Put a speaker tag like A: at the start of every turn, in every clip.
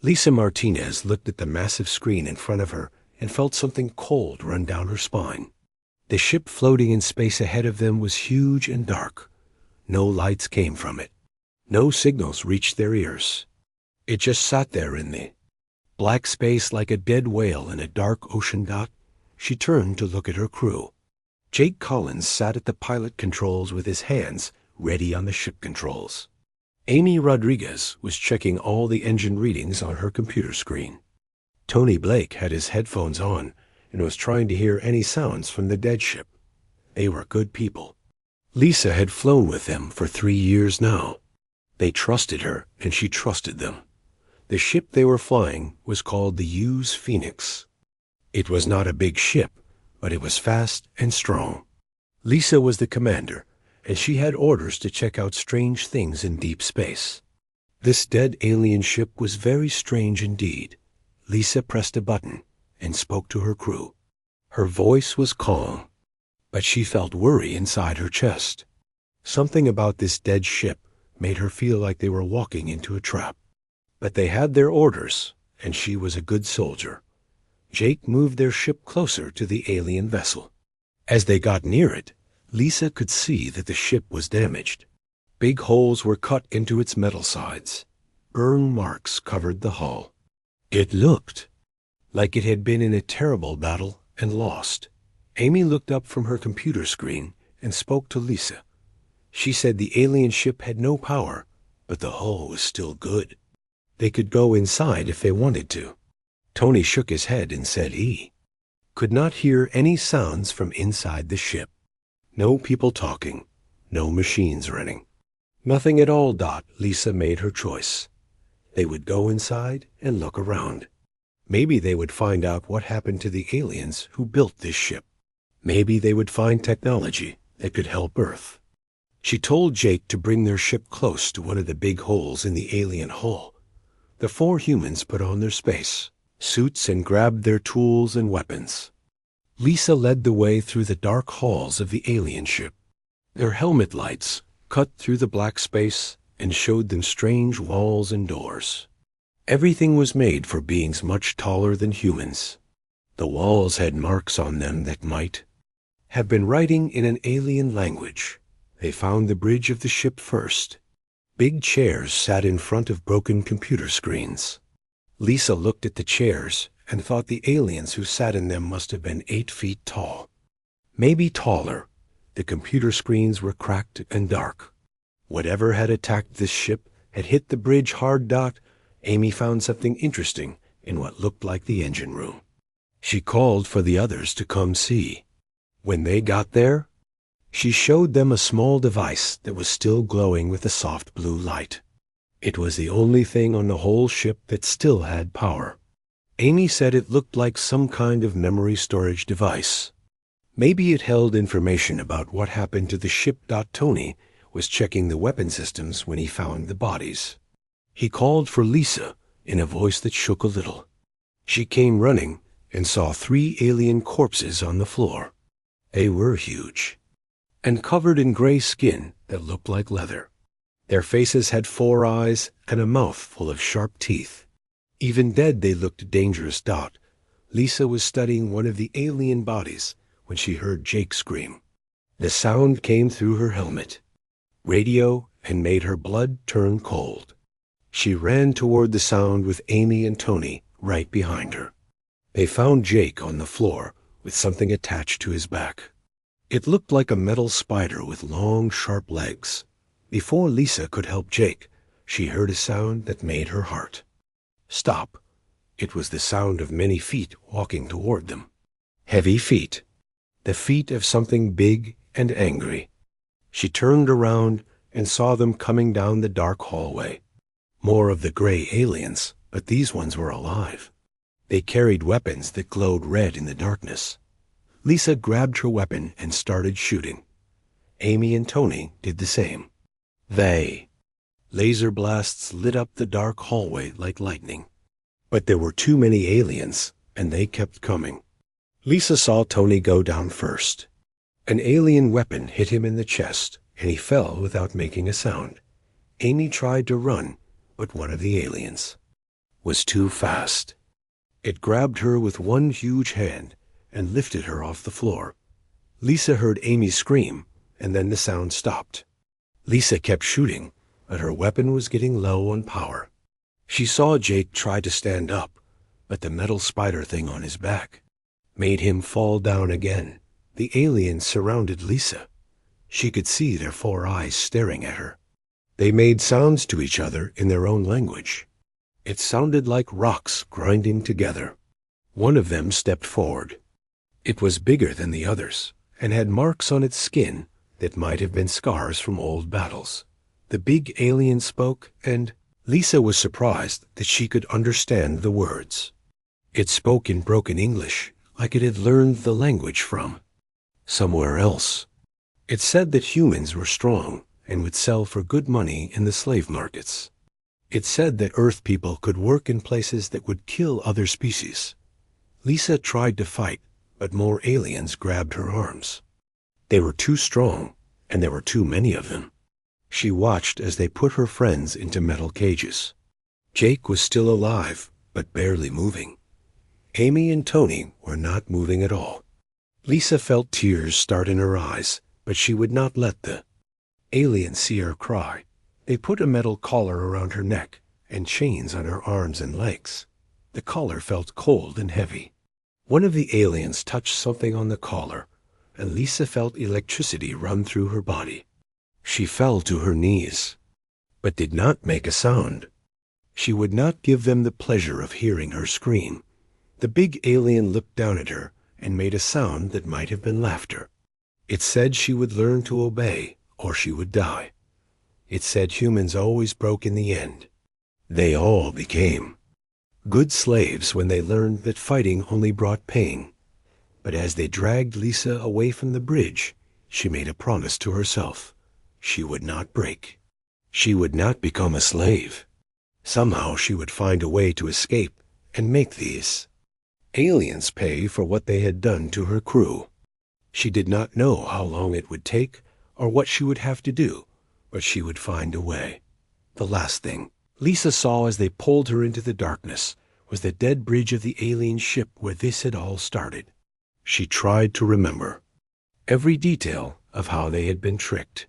A: Lisa Martinez looked at the massive screen in front of her and felt something cold run down her spine. The ship floating in space ahead of them was huge and dark. No lights came from it. No signals reached their ears. It just sat there in the black space like a dead whale in a dark ocean dot. She turned to look at her crew. Jake Collins sat at the pilot controls with his hands ready on the ship controls. Amy Rodriguez was checking all the engine readings on her computer screen. Tony Blake had his headphones on and was trying to hear any sounds from the dead ship. They were good people. Lisa had flown with them for 3 years now. They trusted her, and she trusted them. The ship they were flying was called the Hughes Phoenix. It was not a big ship, but it was fast and strong. Lisa was the commander, and she had orders to check out strange things in deep space. This dead alien ship was very strange indeed. Lisa pressed a button and spoke to her crew. Her voice was calm, but she felt worry inside her chest. Something about this dead ship made her feel like they were walking into a trap. But they had their orders, and she was a good soldier. Jake moved their ship closer to the alien vessel. As they got near it, Lisa could see that the ship was damaged. Big holes were cut into its metal sides. Burn marks covered the hull. It looked like it had been in a terrible battle and lost. Amy looked up from her computer screen and spoke to Lisa. She said the alien ship had no power, but the hull was still good. They could go inside if they wanted to. Tony shook his head and said he could not hear any sounds from inside the ship. No people talking, no machines running. Nothing at all. Lisa made her choice. They would go inside and look around. Maybe they would find out what happened to the aliens who built this ship. Maybe they would find technology that could help Earth. She told Jake to bring their ship close to one of the big holes in the alien hull. The 4 humans put on their space suits and grabbed their tools and weapons. Lisa led the way through the dark halls of the alien ship. Their helmet lights cut through the black space and showed them strange walls and doors. Everything was made for beings much taller than humans. The walls had marks on them that might have been writing in an alien language. They found the bridge of the ship first. Big chairs sat in front of broken computer screens. Lisa looked at the chairs and thought the aliens who sat in them must have been 8 feet tall. Maybe taller. The computer screens were cracked and dark. Whatever had attacked this ship had hit the bridge hard. Amy found something interesting in what looked like the engine room. She called for the others to come see. When they got there, she showed them a small device that was still glowing with a soft blue light. It was the only thing on the whole ship that still had power. Amy said it looked like some kind of memory storage device. Maybe it held information about what happened to the ship. Tony was checking the weapon systems when he found the bodies. He called for Lisa in a voice that shook a little. She came running and saw 3 alien corpses on the floor. They were huge and covered in gray skin that looked like leather. Their faces had 4 eyes and a mouth full of sharp teeth. Even dead, they looked dangerous. Lisa was studying one of the alien bodies when she heard Jake scream. The sound came through her helmet, radio, and made her blood turn cold. She ran toward the sound with Amy and Tony right behind her. They found Jake on the floor with something attached to his back. It looked like a metal spider with long, sharp legs. Before Lisa could help Jake, she heard a sound that made her heart stop. It was the sound of many feet walking toward them. Heavy feet. The feet of something big and angry. She turned around and saw them coming down the dark hallway. More of the gray aliens, but these ones were alive. They carried weapons that glowed red in the darkness. Lisa grabbed her weapon and started shooting. Amy and Tony did the same. Laser blasts lit up the dark hallway like lightning. But there were too many aliens, and they kept coming. Lisa saw Tony go down first. An alien weapon hit him in the chest, and he fell without making a sound. Amy tried to run, but one of the aliens was too fast. It grabbed her with one huge hand and lifted her off the floor. Lisa heard Amy scream, and then the sound stopped. Lisa kept shooting, but her weapon was getting low on power. She saw Jake try to stand up, but the metal spider thing on his back made him fall down again. The aliens surrounded Lisa. She could see their 4 eyes staring at her. They made sounds to each other in their own language. It sounded like rocks grinding together. One of them stepped forward. It was bigger than the others and had marks on its skin that might have been scars from old battles. The big alien spoke, and Lisa was surprised that she could understand the words. It spoke in broken English, like it had learned the language from somewhere else. It said that humans were strong and would sell for good money in the slave markets. It said that Earth people could work in places that would kill other species. Lisa tried to fight, but more aliens grabbed her arms. They were too strong, and there were too many of them. She watched as they put her friends into metal cages. Jake was still alive, but barely moving. Amy and Tony were not moving at all. Lisa felt tears start in her eyes, but she would not let the aliens see her cry. They put a metal collar around her neck and chains on her arms and legs. The collar felt cold and heavy. One of the aliens touched something on the collar, and Lisa felt electricity run through her body. She fell to her knees, but did not make a sound. She would not give them the pleasure of hearing her scream. The big alien looked down at her and made a sound that might have been laughter. It said she would learn to obey, or she would die. It said humans always broke in the end. They all became good slaves when they learned that fighting only brought pain. But as they dragged Lisa away from the bridge, she made a promise to herself. She would not break. She would not become a slave. Somehow she would find a way to escape and make these aliens pay for what they had done to her crew. She did not know how long it would take or what she would have to do, but she would find a way. The last thing Lisa saw as they pulled her into the darkness was the dead bridge of the alien ship where this had all started. She tried to remember every detail of how they had been tricked.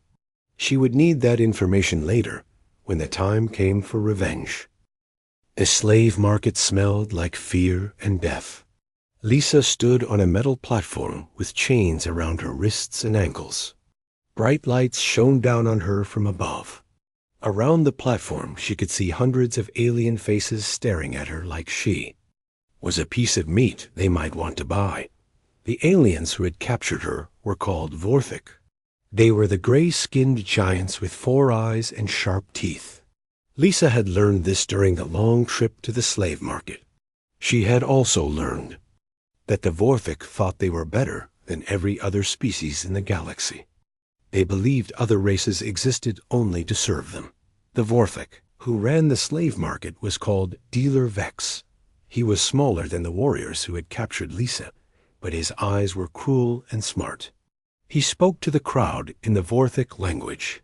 A: She would need that information later, when the time came for revenge. The slave market smelled like fear and death. Lisa stood on a metal platform with chains around her wrists and ankles. Bright lights shone down on her from above. Around the platform she could see hundreds of alien faces staring at her like she was a piece of meat they might want to buy. The aliens who had captured her were called Vorthik. They were the gray-skinned giants with 4 eyes and sharp teeth. Lisa had learned this during the long trip to the slave market. She had also learned that the Vorthik thought they were better than every other species in the galaxy. They believed other races existed only to serve them. The Vorthik, who ran the slave market, was called Dealer Vex. He was smaller than the warriors who had captured Lisa, but his eyes were cruel and smart. He spoke to the crowd in the Vorthik language,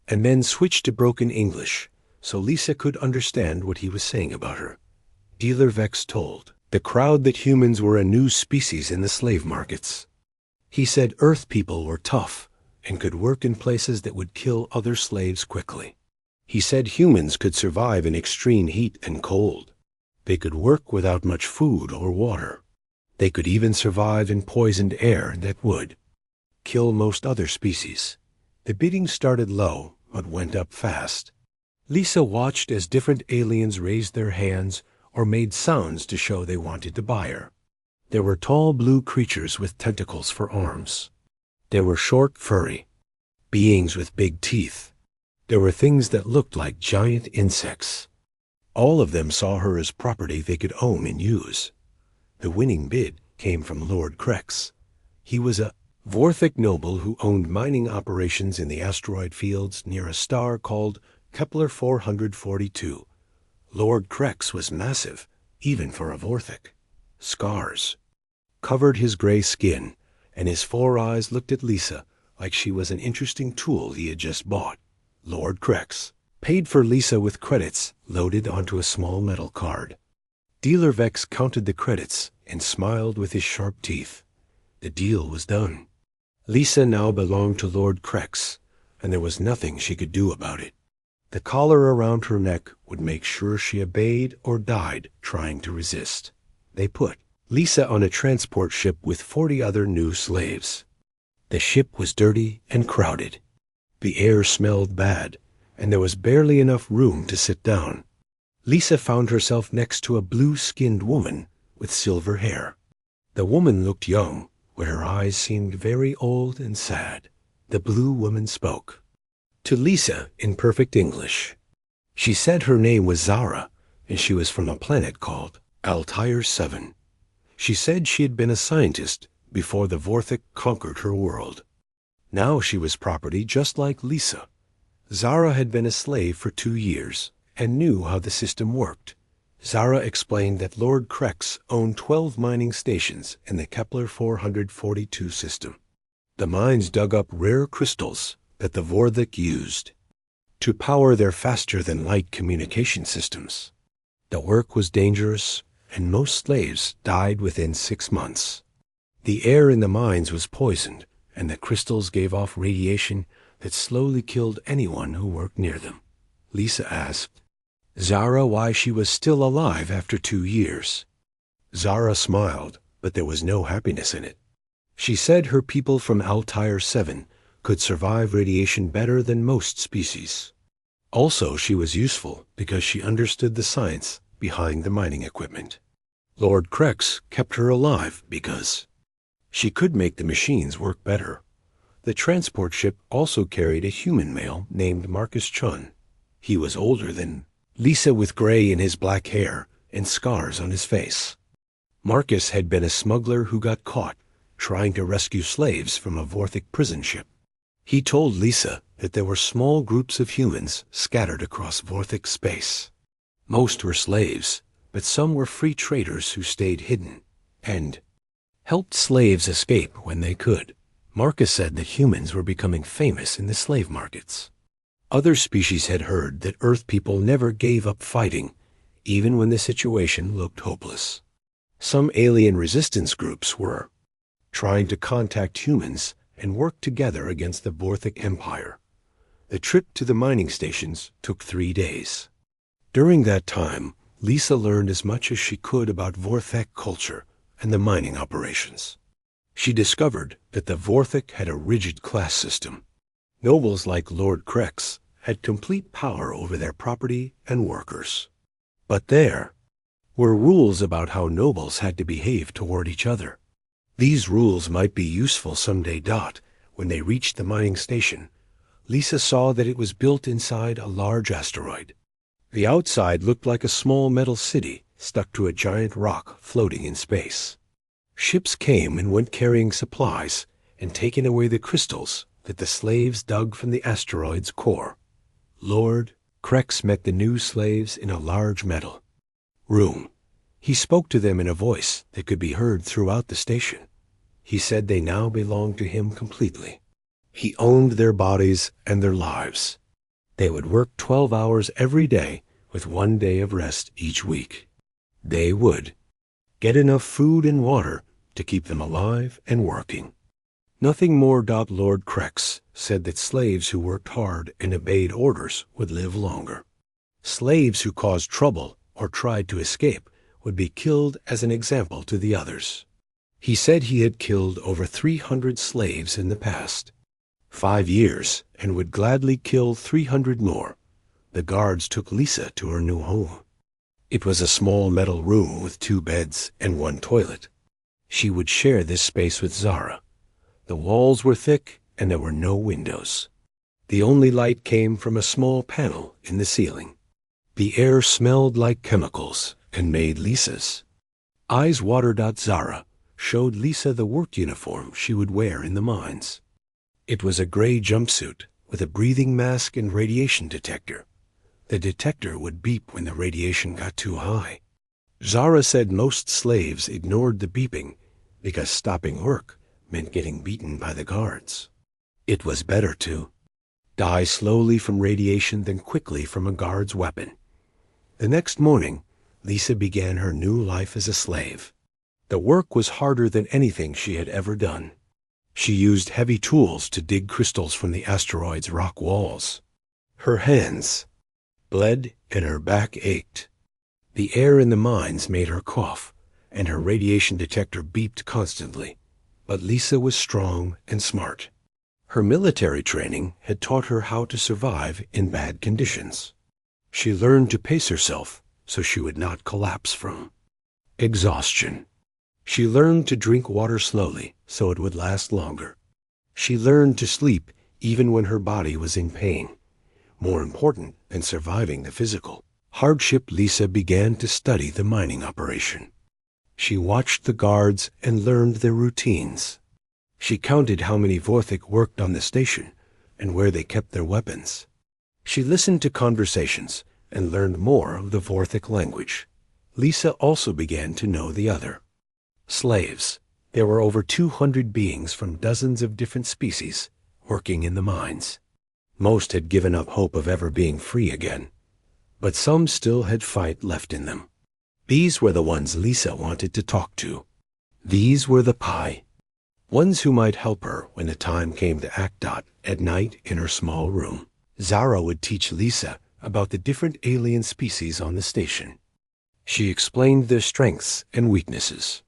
A: and then switched to broken English, so Lisa could understand what he was saying about her. Dealer Vex told the crowd that humans were a new species in the slave markets. He said Earth people were tough and could work in places that would kill other slaves quickly. He said humans could survive in extreme heat and cold. They could work without much food or water. They could even survive in poisoned air that would kill most other species. The bidding started low, but went up fast. Lisa watched as different aliens raised their hands or made sounds to show they wanted to buy her. There were tall blue creatures with tentacles for arms. There were short, furry beings with big teeth. There were things that looked like giant insects. All of them saw her as property they could own and use. The winning bid came from Lord Krex. He was a Vorthik noble who owned mining operations in the asteroid fields near a star called Kepler 442. Lord Krex was massive, even for a Vorthik. Scars covered his gray skin, and his 4 eyes looked at Lisa like she was an interesting tool he had just bought. Lord Krex paid for Lisa with credits loaded onto a small metal card. Dealer Vex counted the credits and smiled with his sharp teeth. The deal was done. Lisa now belonged to Lord Krex, and there was nothing she could do about it. The collar around her neck would make sure she obeyed or died trying to resist. They put Lisa on a transport ship with 40 other new slaves. The ship was dirty and crowded. The air smelled bad, and there was barely enough room to sit down. Lisa found herself next to a blue-skinned woman with silver hair. The woman looked young, but her eyes seemed very old and sad. The blue woman spoke to Lisa in perfect English. She said her name was Zara, and she was from a planet called Altair 7. She said she had been a scientist before the Vorthik conquered her world. Now she was property just like Lisa. Zara had been a slave for 2 years and knew how the system worked. Zara explained that Lord Krex owned 12 mining stations in the Kepler 442 system. The mines dug up rare crystals that the Vorthik used to power their faster-than-light communication systems. The work was dangerous, and most slaves died within 6 months. The air in the mines was poisoned, and the crystals gave off radiation that slowly killed anyone who worked near them. Lisa asked Zara why she was still alive after 2 years. Zara smiled, but there was no happiness in it. She said her people from Altair 7 could survive radiation better than most species. Also, she was useful because she understood the science behind the mining equipment. Lord Krex kept her alive because she could make the machines work better. The transport ship also carried a human male named Marcus Chun. He was older than Lisa, with gray in his black hair and scars on his face. Marcus had been a smuggler who got caught trying to rescue slaves from a Vorthik prison ship. He told Lisa that there were small groups of humans scattered across Vorthik space. Most were slaves, but some were free traders who stayed hidden and helped slaves escape when they could. Marcus said that humans were becoming famous in the slave markets. Other species had heard that Earth people never gave up fighting, even when the situation looked hopeless. Some alien resistance groups were trying to contact humans and work together against the Vorthik Empire. The trip to the mining stations took 3 days. During that time, Lisa learned as much as she could about Vorthik culture and the mining operations. She discovered that the Vorthik had a rigid class system. Nobles like Lord Krex had complete power over their property and workers. But there were rules about how nobles had to behave toward each other. These rules might be useful someday. When they reached the mining station, Lisa saw that it was built inside a large asteroid. The outside looked like a small metal city stuck to a giant rock floating in space. Ships came and went carrying supplies and taking away the crystals that the slaves dug from the asteroid's core. Lord Krex met the new slaves in a large metal room. He spoke to them in a voice that could be heard throughout the station. He said they now belonged to him completely. He owned their bodies and their lives. They would work 12 hours every day with 1 day of rest each week. They would get enough food and water to keep them alive and working. Nothing more. Lord Krex said that slaves who worked hard and obeyed orders would live longer. Slaves who caused trouble or tried to escape would be killed as an example to the others. He said he had killed over 300 slaves in the past 5 years and would gladly kill 300 more. The guards took Lisa to her new home. It was a small metal room with 2 beds and 1 toilet. She would share this space with Zara. The walls were thick and there were no windows. The only light came from a small panel in the ceiling. The air smelled like chemicals and made Lisa's eyes water. Zara showed Lisa the work uniform she would wear in the mines. It was a gray jumpsuit with a breathing mask and radiation detector. The detector would beep when the radiation got too high. Zara said most slaves ignored the beeping because stopping work meant getting beaten by the guards. It was better to die slowly from radiation then quickly from a guard's weapon. The next morning, Lisa began her new life as a slave. The work was harder than anything she had ever done. She used heavy tools to dig crystals from the asteroid's rock walls. Her hands bled and her back ached. The air in the mines made her cough, and her radiation detector beeped constantly. But Lisa was strong and smart. Her military training had taught her how to survive in bad conditions. She learned to pace herself so she would not collapse from exhaustion. She learned to drink water slowly so it would last longer. She learned to sleep even when her body was in pain. More important than surviving the physical hardship, Lisa began to study the mining operation. She watched the guards and learned their routines. She counted how many Vorthik worked on the station and where they kept their weapons. She listened to conversations and learned more of the Vorthik language. Lisa also began to know the other slaves. There were over 200 beings from dozens of different species working in the mines. Most had given up hope of ever being free again, but some still had fight left in them. These were the ones Lisa wanted to talk to. These were the Pi, ones who might help her when the time came to act out at night in her small room. Zara would teach Lisa about the different alien species on the station. She explained their strengths and weaknesses.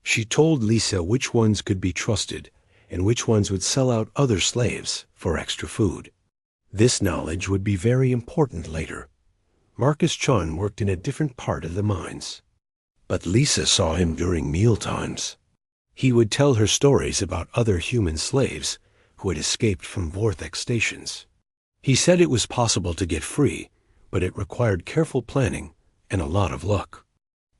A: She told Lisa which ones could be trusted and which ones would sell out other slaves for extra food. This knowledge would be very important later. Marcus Chun worked in a different part of the mines, but Lisa saw him during mealtimes. He would tell her stories about other human slaves who had escaped from Vorthik stations. He said it was possible to get free, but it required careful planning and a lot of luck.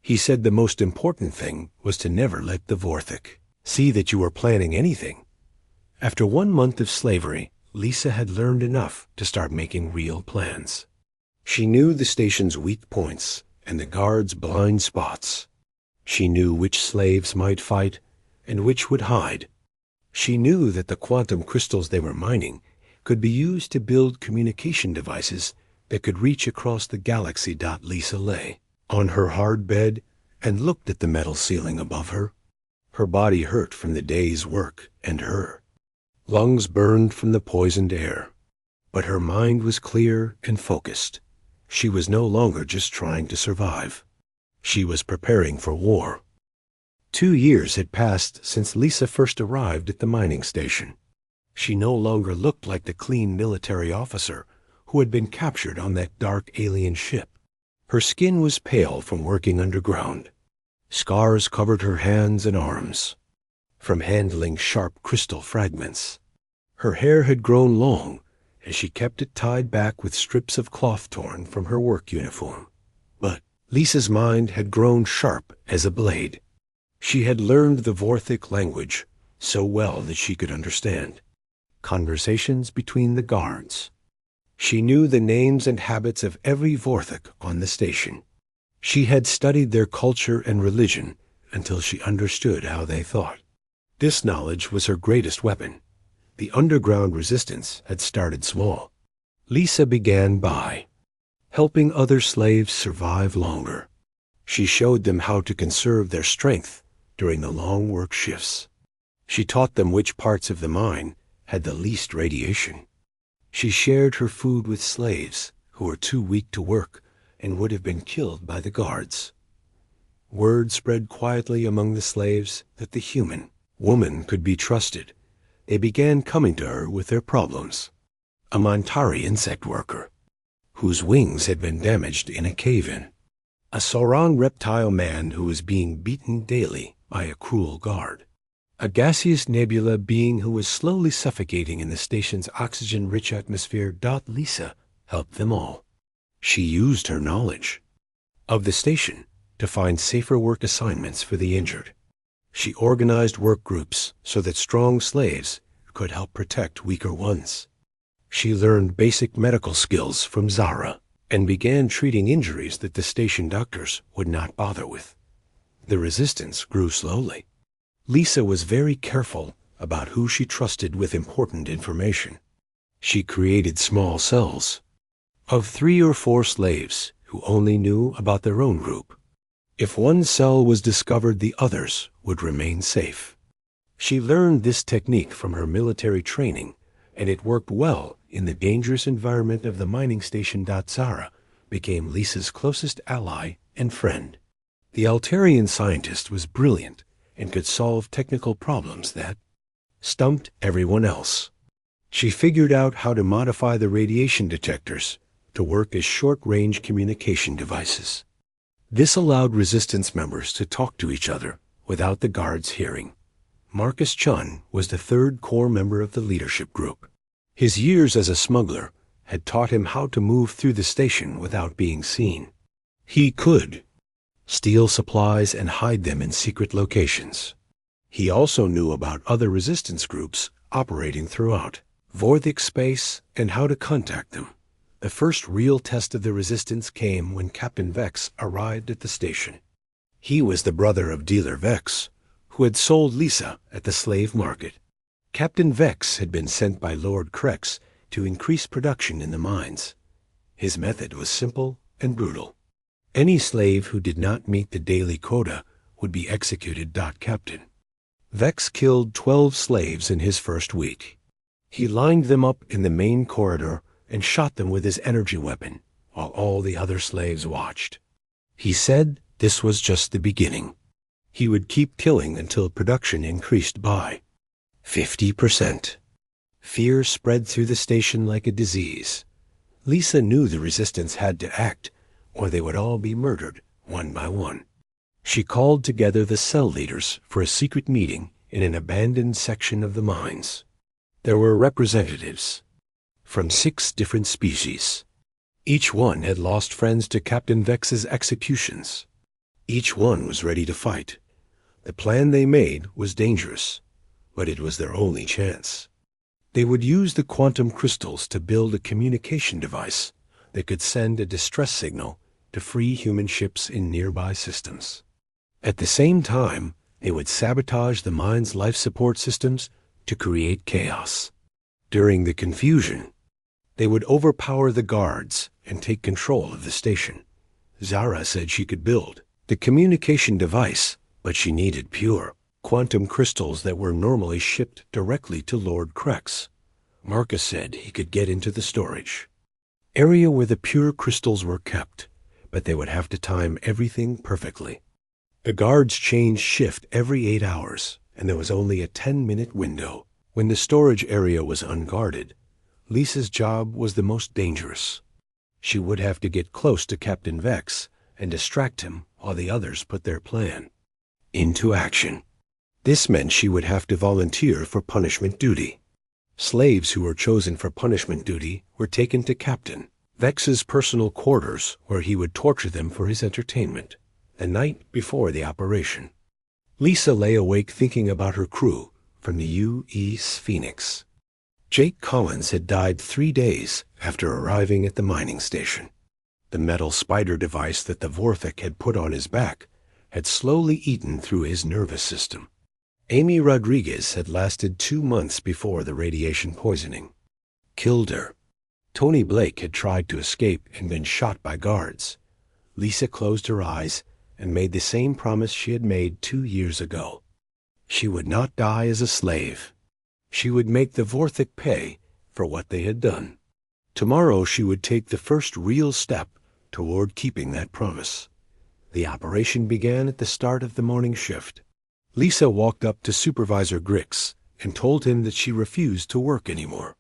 A: He said the most important thing was to never let the Vorthik see that you were planning anything. After 1 month of slavery, Lisa had learned enough to start making real plans. She knew the station's weak points and the guards' blind spots. She knew which slaves might fight and which would hide. She knew that the quantum crystals they were mining could be used to build communication devices that could reach across the galaxy. Lisa lay on her hard bed and looked at the metal ceiling above her. Her body hurt from the day's work and her lungs burned from the poisoned air. But her mind was clear and focused. She was no longer just trying to survive. She was preparing for war. 2 years had passed since Lisa first arrived at the mining station. She no longer looked like the clean military officer who had been captured on that dark alien ship. Her skin was pale from working underground. Scars covered her hands and arms from handling sharp crystal fragments. Her hair had grown long as she kept it tied back with strips of cloth torn from her work uniform. But Lisa's mind had grown sharp as a blade. She had learned the Vorthik language so well that she could understand conversations between the guards. She knew the names and habits of every Vorthik on the station. She had studied their culture and religion until she understood how they thought. This knowledge was her greatest weapon. The underground resistance had started small. Lisa began by helping other slaves survive longer. She showed them how to conserve their strength during the long work shifts. She taught them which parts of the mine had the least radiation. She shared her food with slaves who were too weak to work and would have been killed by the guards. Word spread quietly among the slaves that the human woman could be trusted. They began coming to her with their problems. A Montari insect worker, whose wings had been damaged in a cave-in. A Sauron reptile man who was being beaten daily by a cruel guard. A gaseous nebula being who was slowly suffocating in the station's oxygen-rich atmosphere. Lisa helped them all. She used her knowledge of the station to find safer work assignments for the injured. She organized work groups so that strong slaves could help protect weaker ones. She learned basic medical skills from Zara and began treating injuries that the station doctors would not bother with. The resistance grew slowly. Lisa was very careful about who she trusted with important information. She created small cells of 3 or 4 slaves who only knew about their own group. If one cell was discovered, the others would remain safe. She learned this technique from her military training, and it worked well in the dangerous environment of the mining station. Zara became Lisa's closest ally and friend. The Altarian scientist was brilliant and could solve technical problems that stumped everyone else. She figured out how to modify the radiation detectors to work as short-range communication devices. This allowed resistance members to talk to each other without the guards hearing. Marcus Chun was the 3rd core member of the leadership group. His years as a smuggler had taught him how to move through the station without being seen. He could steal supplies and hide them in secret locations. He also knew about other resistance groups operating throughout Vorthik space and how to contact them. The first real test of the resistance came when Captain Vex arrived at the station. He was the brother of dealer Vex, who had sold Lisa at the slave market. Captain Vex had been sent by Lord Krex to increase production in the mines. His method was simple and brutal. Any slave who did not meet the daily quota would be executed. Captain Vex killed 12 slaves in his first week. He lined them up in the main corridor and shot them with his energy weapon, while all the other slaves watched. He said this was just the beginning. He would keep killing until production increased by 50%. Fear spread through the station like a disease. Lisa knew the resistance had to act, or they would all be murdered one by one. She called together the cell leaders for a secret meeting in an abandoned section of the mines. There were representatives from 6 different species. Each one had lost friends to Captain Vex's executions. Each one was ready to fight. The plan they made was dangerous, but it was their only chance. They would use the quantum crystals to build a communication device that could send a distress signal to free human ships in nearby systems. At the same time, they would sabotage the mine's life support systems to create chaos. During the confusion, they would overpower the guards and take control of the station. Zara said she could build the communication device, but she needed pure quantum crystals that were normally shipped directly to Lord Krex. Marcus said he could get into the storage area where the pure crystals were kept, but they would have to time everything perfectly. The guards changed shift every 8 hours, and there was only a 10-minute window. When the storage area was unguarded, Lisa's job was the most dangerous. She would have to get close to Captain Vex and distract him while the others put their plan into action. This meant she would have to volunteer for punishment duty. Slaves who were chosen for punishment duty were taken to Captain Vex's personal quarters, where he would torture them for his entertainment. The night before the operation, Lisa lay awake thinking about her crew from the U.E.'s Phoenix. Jake Collins had died 3 days after arriving at the mining station. The metal spider device that the Vorthik had put on his back had slowly eaten through his nervous system. Amy Rodriguez had lasted 2 months before the radiation poisoning killed her. Tony Blake had tried to escape and been shot by guards. Lisa closed her eyes and made the same promise she had made 2 years ago. She would not die as a slave. She would make the Vorthik pay for what they had done. Tomorrow she would take the first real step toward keeping that promise. The operation began at the start of the morning shift. Lisa walked up to Supervisor Grix and told him that she refused to work anymore.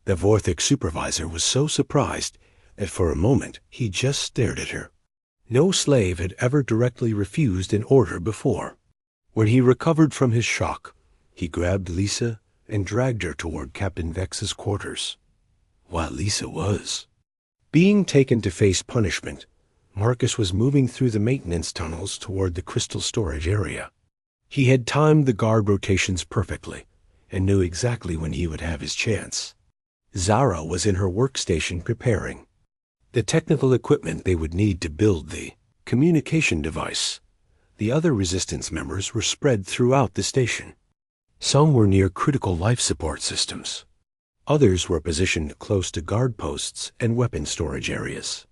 A: The Vorthik supervisor was so surprised that for a moment he just stared at her. No slave had ever directly refused an order before. When he recovered from his shock, he grabbed Lisa and dragged her toward Captain Vex's quarters. While Lisa was being taken to face punishment, Marcus was moving through the maintenance tunnels toward the crystal storage area. He had timed the guard rotations perfectly and knew exactly when he would have his chance. Zara was in her workstation preparing the technical equipment they would need to build the communication device. The other resistance members were spread throughout the station. Some were near critical life support systems. Others were positioned close to guard posts and weapon storage areas.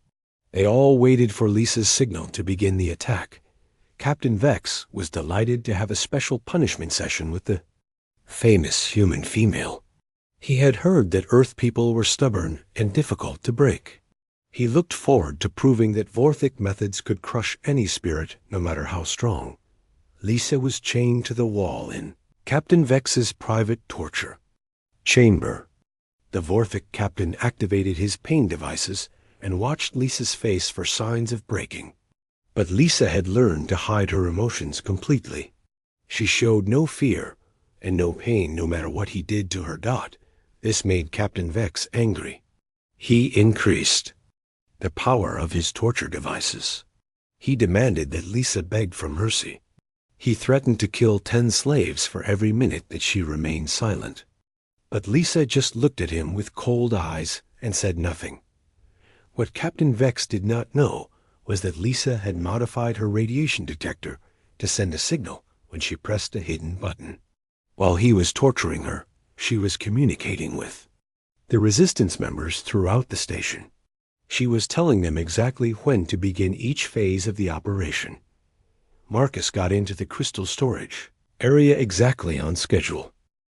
A: They all waited for Lisa's signal to begin the attack. Captain Vex was delighted to have a special punishment session with the famous human female. He had heard that Earth people were stubborn and difficult to break. He looked forward to proving that Vorthic methods could crush any spirit, no matter how strong. Lisa was chained to the wall in Captain Vex's private torture chamber. The Vorthic captain activated his pain devices and watched Lisa's face for signs of breaking. But Lisa had learned to hide her emotions completely. She showed no fear and no pain no matter what he did to her. This made Captain Vex angry. He increased the power of his torture devices. He demanded that Lisa beg for mercy. He threatened to kill 10 slaves for every minute that she remained silent. But Lisa just looked at him with cold eyes and said nothing. What Captain Vex did not know was that Lisa had modified her radiation detector to send a signal when she pressed a hidden button. While he was torturing her, she was communicating with the resistance members throughout the station. She was telling them exactly when to begin each phase of the operation. Marcus got into the crystal storage area exactly on schedule.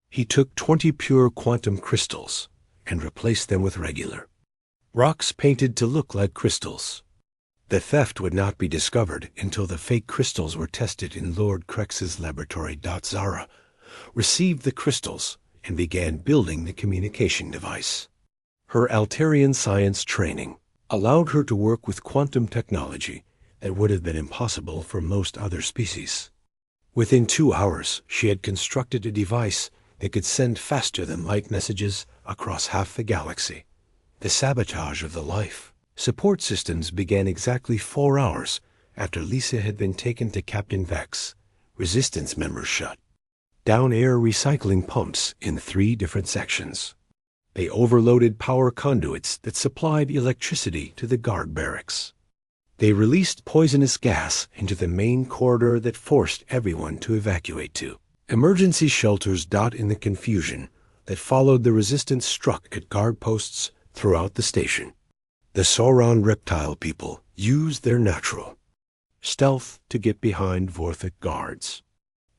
A: He took 20 pure quantum crystals and replaced them with regular rocks painted to look like crystals. The theft would not be discovered until the fake crystals were tested in Lord Crex's laboratory. Zara received the crystals and began building the communication device. Her Altarian science training allowed her to work with quantum technology that would have been impossible for most other species. Within 2 hours, she had constructed a device that could send faster than light messages across half the galaxy. The sabotage of the life support systems began exactly 4 hours after Lisa had been taken to Captain Vex. Resistance members shut down air recycling pumps in 3 different sections. They overloaded power conduits that supplied electricity to the guard barracks. They released poisonous gas into the main corridor that forced everyone to evacuate to emergency shelters. In the confusion that followed, the resistance struck at guard posts throughout the station. The Sauron reptile people used their natural stealth to get behind Vorthic guards.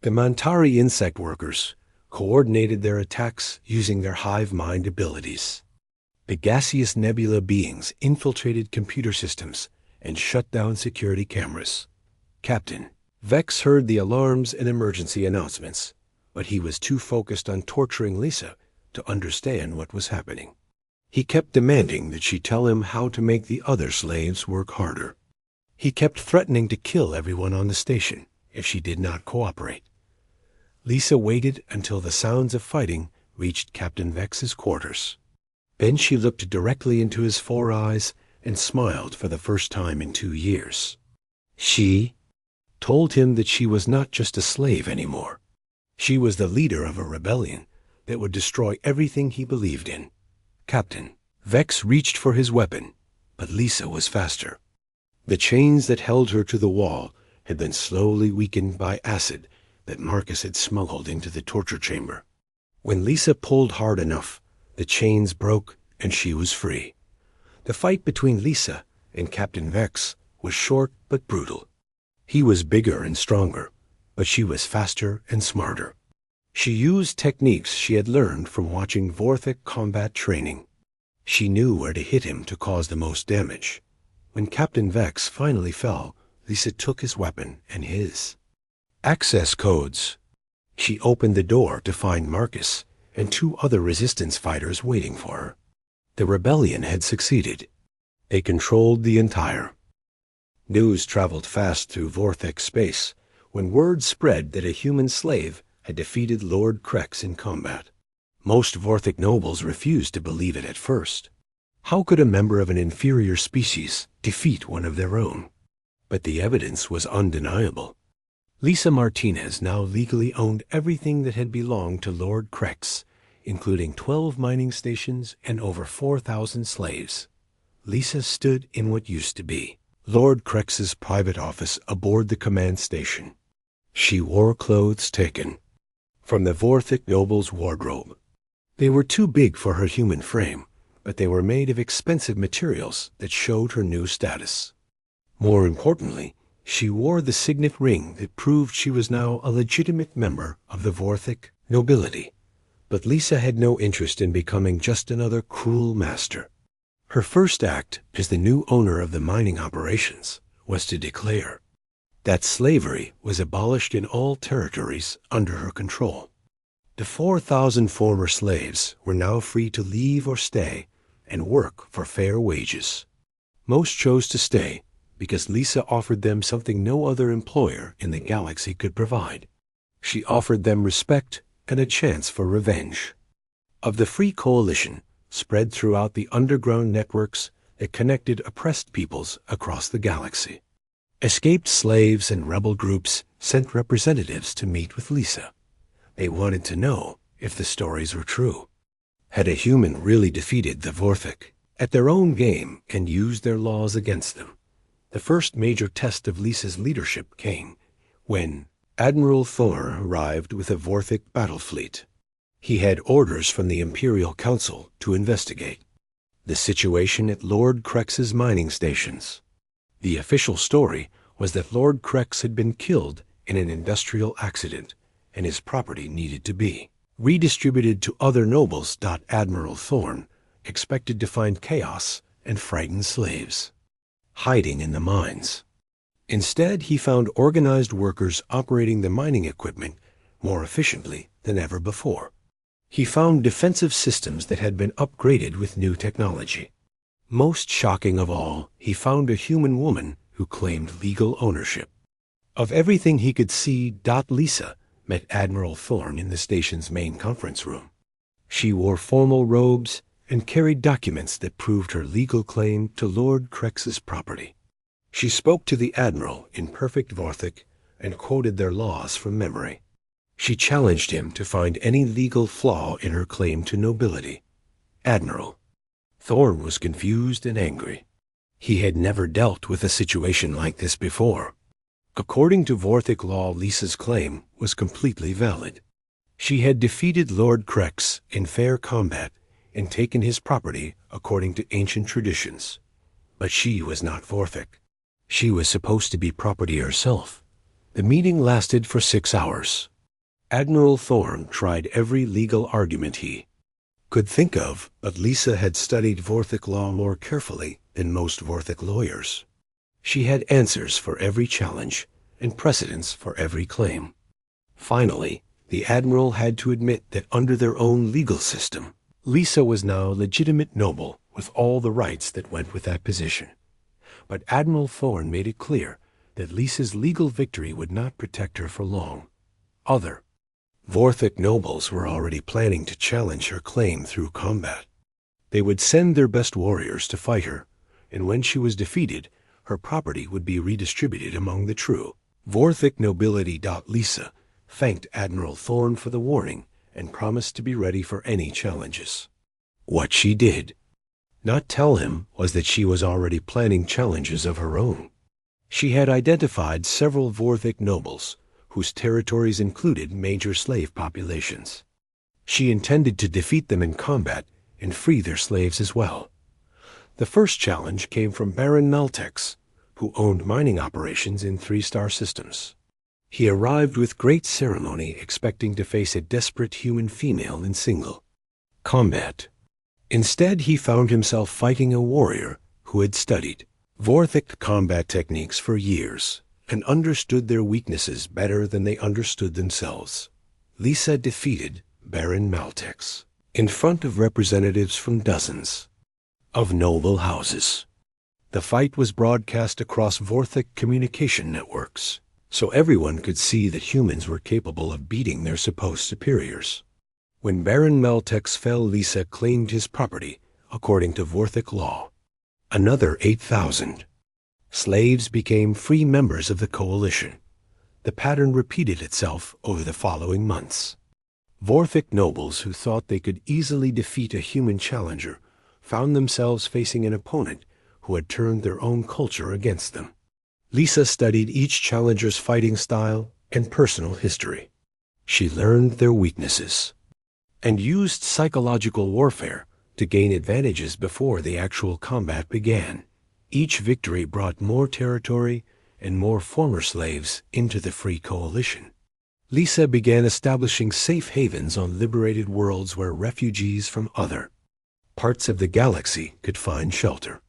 A: The Mantari insect workers coordinated their attacks using their hive mind abilities. The gaseous nebula beings infiltrated computer systems and shut down security cameras. Captain Vex heard the alarms and emergency announcements, but he was too focused on torturing Lisa to understand what was happening. He kept demanding that she tell him how to make the other slaves work harder. He kept threatening to kill everyone on the station if she did not cooperate. Lisa waited until the sounds of fighting reached Captain Vex's quarters. Then she looked directly into his 4 eyes and smiled for the first time in 2 years. She told him that she was not just a slave anymore. She was the leader of a rebellion that would destroy everything he believed in. Captain Vex reached for his weapon, but Lisa was faster. The chains that held her to the wall had been slowly weakened by acid that Marcus had smuggled into the torture chamber. When Lisa pulled hard enough, the chains broke and she was free. The fight between Lisa and Captain Vex was short but brutal. He was bigger and stronger, but she was faster and smarter. She used techniques she had learned from watching Vorthic combat training. She knew where to hit him to cause the most damage. When Captain Vex finally fell, Lisa took his weapon and his access codes. She opened the door to find Marcus and 2 other resistance fighters waiting for her. The rebellion had succeeded. They controlled the entire. News traveled fast through Vorthic space when word spread that a human slave had defeated Lord Crex in combat. Most Vorthic nobles refused to believe it at first. How could a member of an inferior species defeat one of their own? But the evidence was undeniable. Lisa Martinez now legally owned everything that had belonged to Lord Crex, including 12 mining stations and over 4,000 slaves. Lisa stood in what used to be Lord Crex's private office aboard the command station. She wore clothes taken from the Vorthic noble's wardrobe. They were too big for her human frame, but they were made of expensive materials that showed her new status. More importantly, she wore the signet ring that proved she was now a legitimate member of the Vorthic nobility. But Lisa had no interest in becoming just another cruel master. Her first act as the new owner of the mining operations was to declare that slavery was abolished in all territories under her control. The 4,000 former slaves were now free to leave or stay and work for fair wages. Most chose to stay because Lisa offered them something no other employer in the galaxy could provide. She offered them respect and a chance for revenge. Of the free coalition spread throughout the underground networks that connected oppressed peoples across the galaxy, escaped slaves and rebel groups sent representatives to meet with Lisa. They wanted to know if the stories were true. Had a human really defeated the Vorthic at their own game and used their laws against them? The first major test of Lisa's leadership came when Admiral Thor arrived with a Vorthic battle fleet. He had orders from the Imperial Council to investigate the situation at Lord Krex's mining stations. The official story was that Lord Krex had been killed in an industrial accident, and his property needed to be redistributed to other nobles. Admiral Thorn expected to find chaos and frightened slaves hiding in the mines. Instead, he found organized workers operating the mining equipment more efficiently than ever before. He found defensive systems that had been upgraded with new technology. Most shocking of all, he found a human woman who claimed legal ownership of everything he could see. Lisa met Admiral Thorn in the station's main conference room. She wore formal robes and carried documents that proved her legal claim to Lord Krex's property. She spoke to the Admiral in perfect Vorthic and quoted their laws from memory. She challenged him to find any legal flaw in her claim to nobility. Admiral Thorn was confused and angry. He had never dealt with a situation like this before. According to Vorthic law, Lisa's claim was completely valid. She had defeated Lord Krex in fair combat and taken his property according to ancient traditions. But she was not Vorthic. She was supposed to be property herself. The meeting lasted for 6 hours. Admiral Thorn tried every legal argument he could think of, but Lisa had studied Vorthic law more carefully than most Vorthic lawyers. She had answers for every challenge and precedents for every claim. Finally, the Admiral had to admit that under their own legal system, Lisa was now a legitimate noble with all the rights that went with that position. But Admiral Thorn made it clear that Lisa's legal victory would not protect her for long. Other Vorthic nobles were already planning to challenge her claim through combat. They would send their best warriors to fight her, and when she was defeated, her property would be redistributed among the true Vorthic nobility. Lisa thanked Admiral Thorn for the warning and promised to be ready for any challenges. What she did not tell him was that she was already planning challenges of her own. She had identified several Vorthic nobles whose territories included major slave populations. She intended to defeat them in combat and free their slaves as well. The first challenge came from Baron Maltex, who owned mining operations in 3-star systems. He arrived with great ceremony, expecting to face a desperate human female in single combat. Instead, he found himself fighting a warrior who had studied Vorthic combat techniques for years and understood their weaknesses better than they understood themselves. Lisa defeated Baron Maltex in front of representatives from dozens of noble houses. The fight was broadcast across Vorthic communication networks, so everyone could see that humans were capable of beating their supposed superiors. When Baron Maltex fell, Lisa claimed his property according to Vorthic law. Another 8,000 slaves became free members of the coalition. The pattern repeated itself over the following months. Vorthic nobles who thought they could easily defeat a human challenger found themselves facing an opponent who had turned their own culture against them. Lisa studied each challenger's fighting style and personal history. She learned their weaknesses and used psychological warfare to gain advantages before the actual combat began. Each victory brought more territory and more former slaves into the Free Coalition. Lisa began establishing safe havens on liberated worlds where refugees from other parts of the galaxy could find shelter.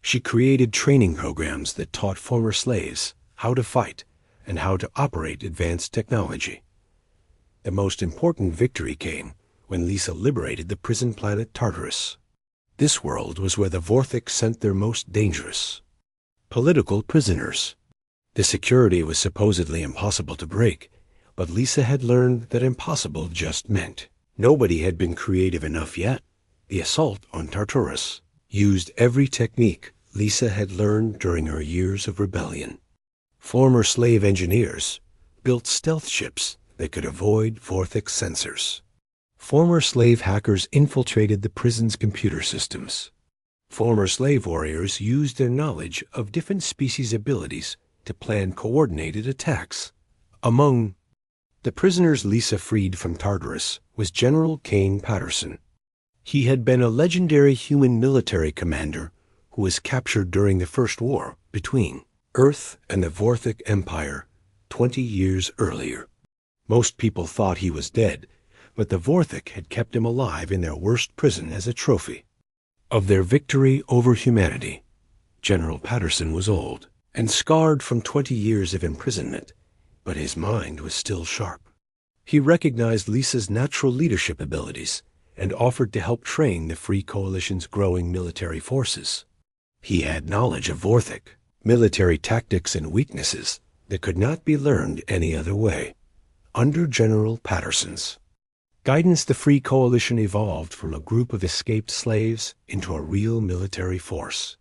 A: She created training programs that taught former slaves how to fight and how to operate advanced technology. The most important victory came when Lisa liberated the prison planet Tartarus. This world was where the Vorthic sent their most dangerous political prisoners. The security was supposedly impossible to break, but Lisa had learned that impossible just meant nobody had been creative enough yet. The assault on Tartarus used every technique Lisa had learned during her years of rebellion. Former slave engineers built stealth ships that could avoid Vorthic sensors. Former slave hackers infiltrated the prison's computer systems. Former slave warriors used their knowledge of different species' abilities to plan coordinated attacks. Among the prisoners Lisa freed from Tartarus was General Kane Patterson. He had been a legendary human military commander who was captured during the First War between Earth and the Vorthic Empire 20 years earlier. Most people thought he was dead, but the Vorthic had kept him alive in their worst prison as a trophy of their victory over humanity. General Patterson was old and scarred from 20 years of imprisonment, but his mind was still sharp. He recognized Lisa's natural leadership abilities and offered to help train the Free Coalition's growing military forces. He had knowledge of Vorthic military tactics and weaknesses that could not be learned any other way. Under General Patterson's guidance, the Free Coalition evolved from a group of escaped slaves into a real military force.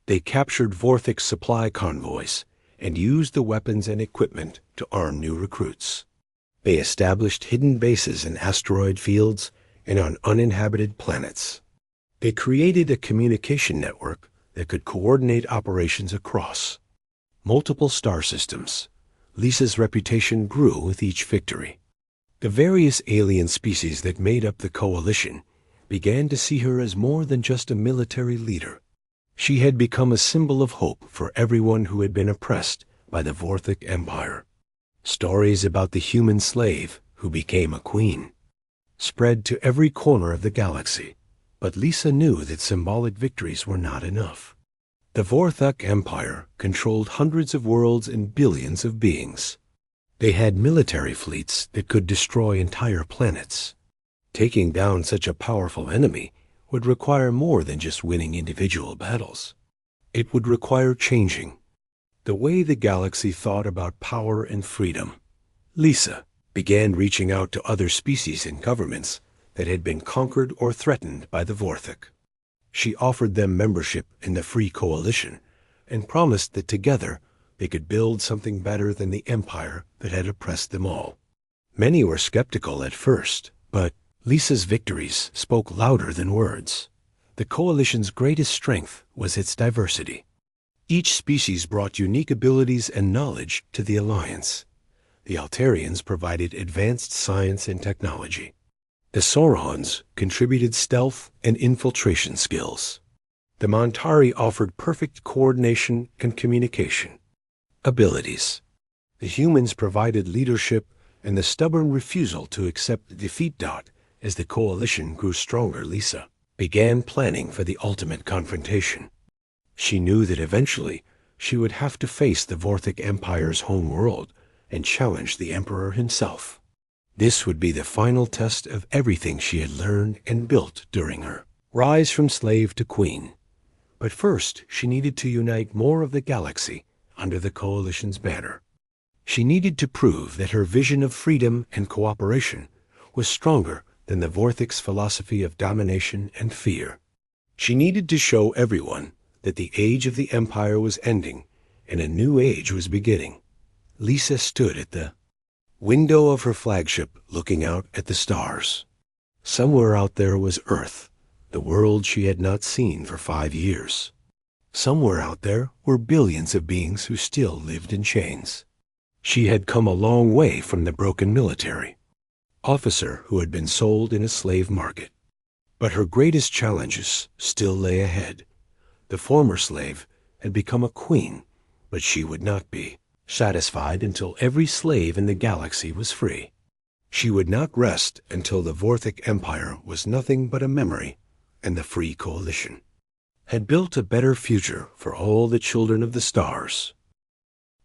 A: They captured Vorthic's supply convoys and used the weapons and equipment to arm new recruits. They established hidden bases in asteroid fields and on uninhabited planets. They created a communication network that could coordinate operations across multiple star systems. Lisa's reputation grew with each victory. The various alien species that made up the coalition began to see her as more than just a military leader. She had become a symbol of hope for everyone who had been oppressed by the Vorthic Empire. Stories about the human slave who became a queen spread to every corner of the galaxy, but Lisa knew that symbolic victories were not enough. The Vorthic Empire controlled hundreds of worlds and billions of beings. They had military fleets that could destroy entire planets. Taking down such a powerful enemy would require more than just winning individual battles. It would require changing the way the galaxy thought about power and freedom. Lisa began reaching out to other species and governments that had been conquered or threatened by the Vorthic. She offered them membership in the Free Coalition and promised that together they could build something better than the empire that had oppressed them all. Many were skeptical at first, but Lisa's victories spoke louder than words. The coalition's greatest strength was its diversity. Each species brought unique abilities and knowledge to the alliance. The Altarians provided advanced science and technology. The Saurons contributed stealth and infiltration skills. The Montari offered perfect coordination and communication abilities. The humans provided leadership and the stubborn refusal to accept defeat. As the coalition grew stronger, Lisa began planning for the ultimate confrontation. She knew that eventually she would have to face the Vorthic Empire's home world and challenge the Emperor himself. This would be the final test of everything she had learned and built during her rise from slave to queen. But first, she needed to unite more of the galaxy under the coalition's banner. She needed to prove that her vision of freedom and cooperation was stronger than the Vorthic's philosophy of domination and fear. She needed to show everyone that the age of the Empire was ending and a new age was beginning. Lisa stood at the window of her flagship looking out at the stars. Somewhere out there was Earth, the world she had not seen for 5 years. Somewhere out there were billions of beings who still lived in chains. She had come a long way from the broken military. officer who had been sold in a slave market. But her greatest challenges still lay ahead. The former slave had become a queen, but she would not be satisfied until every slave in the galaxy was free. She would not rest until the Vorthic Empire was nothing but a memory, and the Free Coalition had built a better future for all the children of the stars.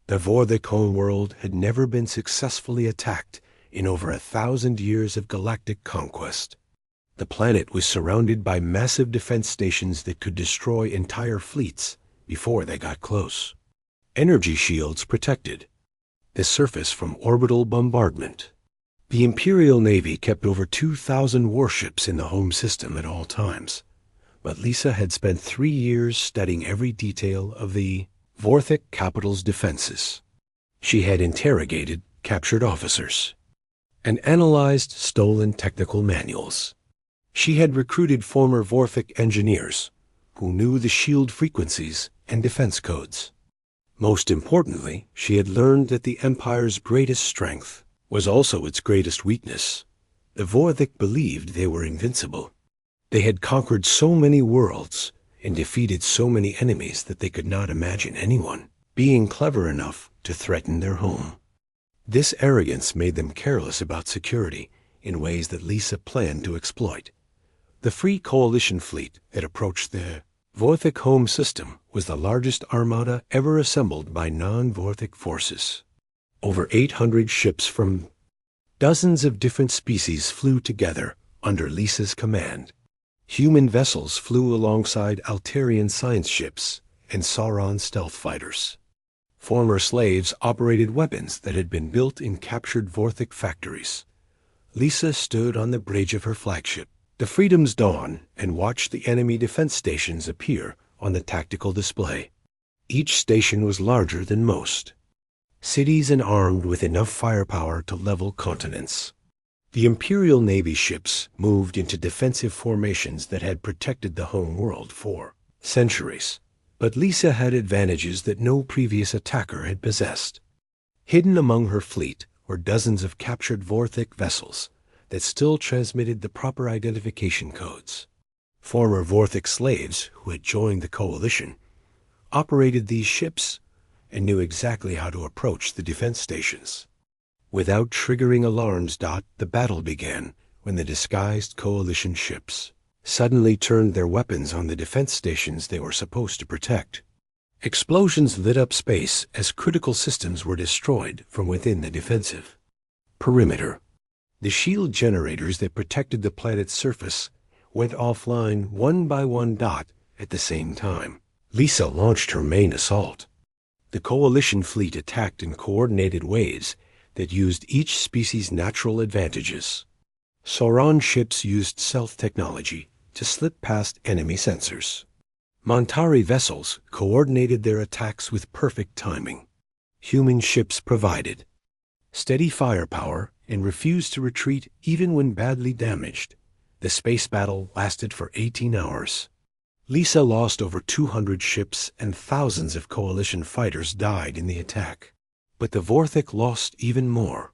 A: The Vorthic homeworld had never been successfully attacked in over 1,000 years of galactic conquest. The planet was surrounded by massive defense stations that could destroy entire fleets before they got close. Energy shields protected the surface from orbital bombardment. The Imperial Navy kept over 2,000 warships in the home system at all times, but Lisa had spent 3 years studying every detail of the Vorthic capital's defenses. She had interrogated captured officers and analyzed stolen technical manuals. She had recruited former Vorthic engineers who knew the shield frequencies and defense codes. Most importantly, she had learned that the Empire's greatest strength was also its greatest weakness. The Vorthic believed they were invincible. They had conquered so many worlds and defeated so many enemies that they could not imagine anyone being clever enough to threaten their home. This arrogance made them careless about security in ways that Lisa planned to exploit. The Free Coalition fleet that approached the Vorthic home system was the largest armada ever assembled by non-Vorthic forces. Over 800 ships from dozens of different species flew together under Lisa's command. Human vessels flew alongside Altarian science ships and Sauron stealth fighters. Former slaves operated weapons that had been built in captured Vorthic factories. Lisa stood on the bridge of her flagship, the Freedom's Dawn, and watched the enemy defense stations appear on the tactical display. Each station was larger than most, cities and armed with enough firepower to level continents. The Imperial Navy ships moved into defensive formations that had protected the home world for centuries. But Lisa had advantages that no previous attacker had possessed. Hidden among her fleet were dozens of captured Vorthic vessels that still transmitted the proper identification codes. Former Vorthic slaves who had joined the coalition operated these ships and knew exactly how to approach the defense stations. Without triggering alarms, the battle began when the disguised coalition ships suddenly turned their weapons on the defense stations they were supposed to protect. Explosions lit up space as critical systems were destroyed from within the defensive perimeter. The shield generators that protected the planet's surface went offline one by one at the same time. Lisa launched her main assault. The coalition fleet attacked in coordinated waves that used each species' natural advantages. Sauron ships used stealth technology to slip past enemy sensors. Montari vessels coordinated their attacks with perfect timing. Human ships provided steady firepower and refused to retreat even when badly damaged. The space battle lasted for 18 hours. Lisa lost over 200 ships and thousands of coalition fighters died in the attack. But the Vorthic lost even more.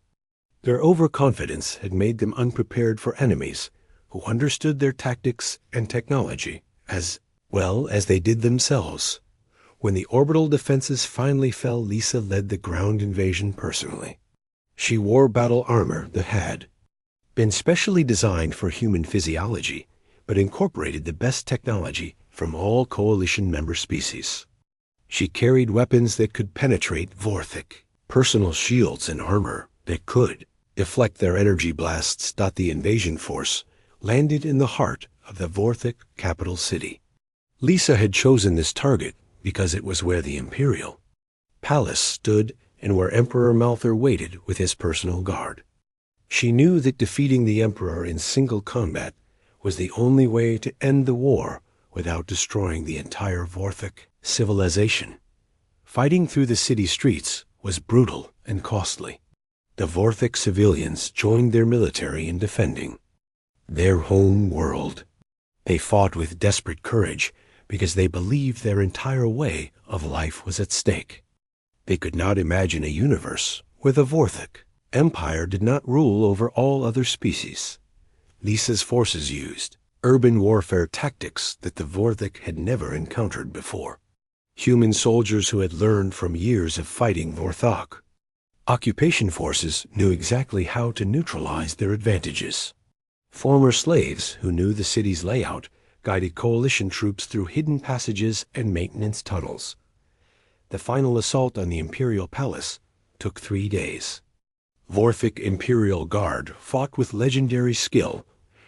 A: Their overconfidence had made them unprepared for enemies who understood their tactics and technology as well as they did themselves. When the orbital defenses finally fell, Lisa led the ground invasion personally. She wore battle armor that had been specially designed for human physiology, but incorporated the best technology from all coalition member species. She carried weapons that could penetrate Vorthic, personal shields and armor that could deflect their energy blasts. The invasion force landed in the heart of the Vorthic capital city. Lisa had chosen this target because it was where the Imperial Palace stood and where Emperor Malthor waited with his personal guard. She knew that defeating the Emperor in single combat was the only way to end the war without destroying the entire Vorthic civilization. Fighting through the city streets was brutal and costly. The Vorthic civilians joined their military in defending their home world. They fought with desperate courage because they believed their entire way of life was at stake. They could not imagine a universe where the Vorthic Empire did not rule over all other species. Lisa's forces used urban warfare tactics that the Vorthik had never encountered before. Human soldiers who had learned from years of fighting Vorthok. Occupation forces knew exactly how to neutralize their advantages. Former slaves who knew the city's layout guided coalition troops through hidden passages and maintenance tunnels. The final assault on the Imperial Palace took 3 days. Vorthik Imperial Guard fought with legendary skill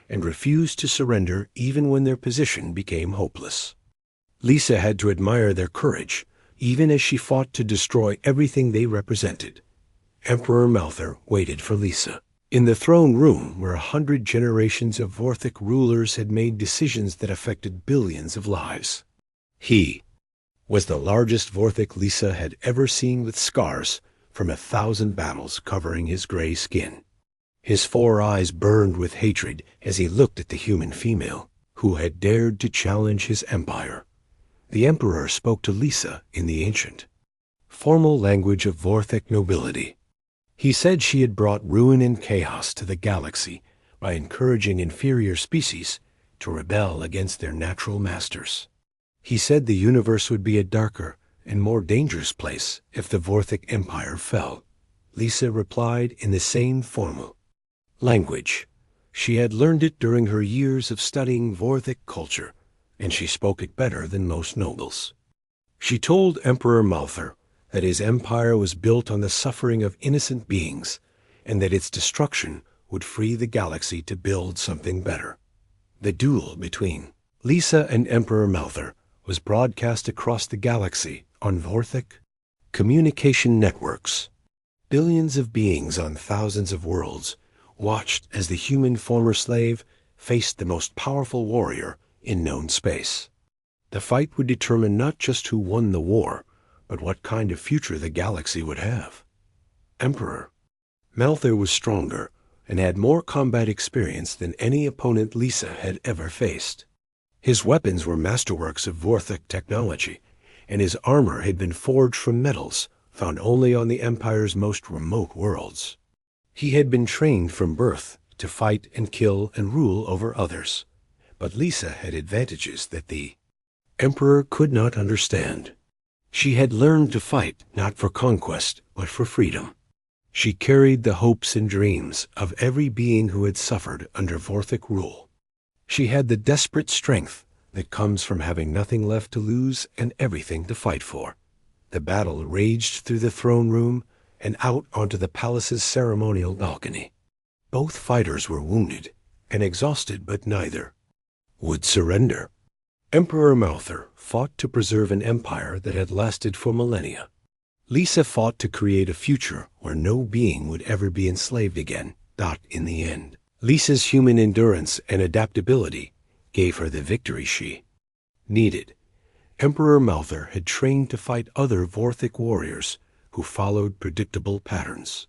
A: and refused to surrender even when their position became hopeless. Lisa had to admire their courage, even as she fought to destroy everything they represented. Emperor Malthar waited for Lisa. In the throne room, where 100 generations of Vorthik rulers had made decisions that affected billions of lives. He was the largest Vorthik Lisa had ever seen, with scars from 1,000 battles covering his gray skin. His 4 eyes burned with hatred as he looked at the human female who had dared to challenge his empire. The emperor spoke to Lisa in the ancient, formal language of Vorthik nobility. He said she had brought ruin and chaos to the galaxy by encouraging inferior species to rebel against their natural masters. He said the universe would be a darker and more dangerous place if the Vorthik Empire fell. Lisa replied in the same formal language. She had learned it during her years of studying Vorthik culture, and she spoke it better than most nobles. She told Emperor Malthar that his empire was built on the suffering of innocent beings, and that its destruction would free the galaxy to build something better. The duel between Lisa and Emperor Malthar was broadcast across the galaxy on Vorthik communication networks. Billions of beings on thousands of worlds watched as the human former slave faced the most powerful warrior in known space. The fight would determine not just who won the war, but what kind of future the galaxy would have. Emperor Malthar was stronger and had more combat experience than any opponent Lisa had ever faced. His weapons were masterworks of Vorthik technology, and his armor had been forged from metals found only on the Empire's most remote worlds. He had been trained from birth to fight and kill and rule over others, but Lisa had advantages that the Emperor could not understand. She had learned to fight not for conquest, but for freedom. She carried the hopes and dreams of every being who had suffered under Vorthik rule. She had the desperate strength that comes from having nothing left to lose and everything to fight for. The battle raged through the throne room and out onto the palace's ceremonial balcony. Both fighters were wounded and exhausted, but neither would surrender. Emperor Malthar fought to preserve an empire that had lasted for millennia. Lisa fought to create a future where no being would ever be enslaved again. In the end, Lisa's human endurance and adaptability gave her the victory she needed. Emperor Malthar had trained to fight other Vorthik warriors who followed predictable patterns.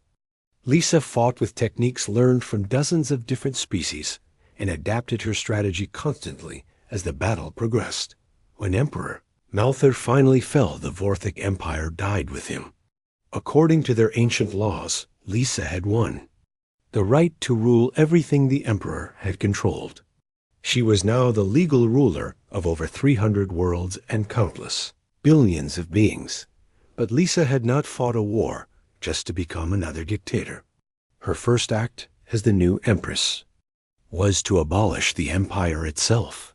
A: Lisa fought with techniques learned from dozens of different species and adapted her strategy constantly as the battle progressed. When Emperor Malthar finally fell, the Vorthik Empire died with him. According to their ancient laws, Lisa had won the right to rule everything the Emperor had controlled. She was now the legal ruler of over 300 worlds and countless billions of beings. But Lisa had not fought a war just to become another dictator. Her first act as the new Empress was to abolish the empire itself.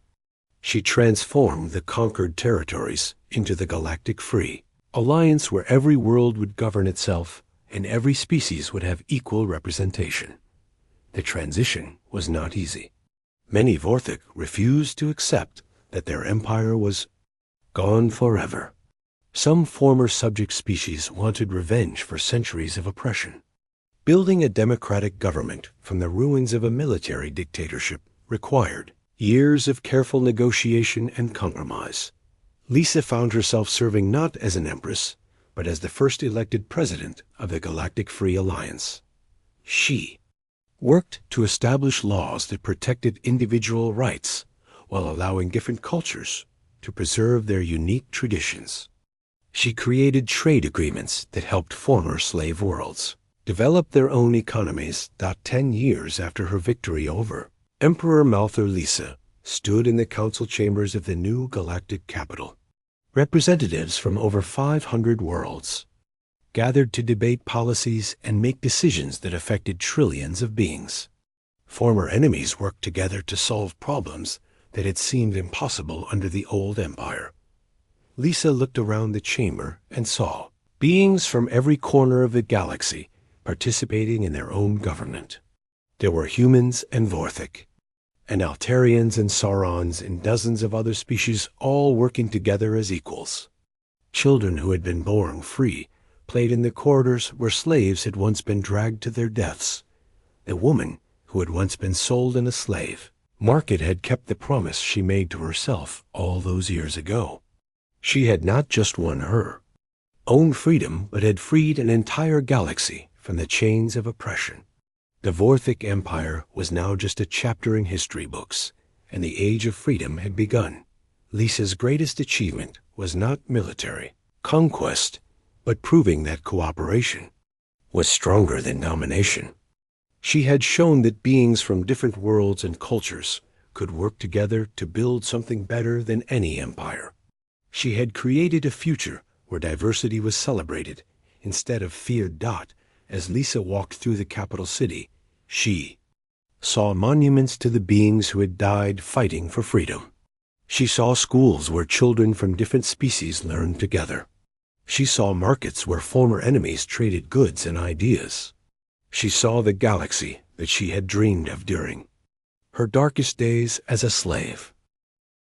A: She transformed the conquered territories into the Galactic Free Alliance, where every world would govern itself and every species would have equal representation. The transition was not easy. Many Vorthik refused to accept that their empire was gone forever. Some former subject species wanted revenge for centuries of oppression. Building a democratic government from the ruins of a military dictatorship required years of careful negotiation and compromise. Lisa found herself serving not as an empress, but as the first elected president of the Galactic Free Alliance. She worked to establish laws that protected individual rights while allowing different cultures to preserve their unique traditions. She created trade agreements that helped former slave worlds developed their own economies. 10 years after her victory over Emperor Malthor, Lisa stood in the council chambers of the new galactic capital. Representatives from over 500 worlds gathered to debate policies and make decisions that affected trillions of beings. Former enemies worked together to solve problems that had seemed impossible under the old empire. Lisa looked around the chamber and saw beings from every corner of the galaxy participating in their own government. There were humans and Vorthic, and Altarians and Saurons and dozens of other species all working together as equals. Children who had been born free played in the corridors where slaves had once been dragged to their deaths. The woman who had once been sold as a slave market had kept the promise she made to herself all those years ago. She had not just won her own freedom, but had freed an entire galaxy from the chains of oppression. The Vorthic Empire was now just a chapter in history books, and the age of freedom had begun. Lisa's greatest achievement was not military conquest, but proving that cooperation was stronger than domination. She had shown that beings from different worlds and cultures could work together to build something better than any empire. She had created a future where diversity was celebrated instead of feared. As Lisa walked through the capital city, she saw monuments to the beings who had died fighting for freedom. She saw schools where children from different species learned together. She saw markets where former enemies traded goods and ideas. She saw the galaxy that she had dreamed of during her darkest days as a slave.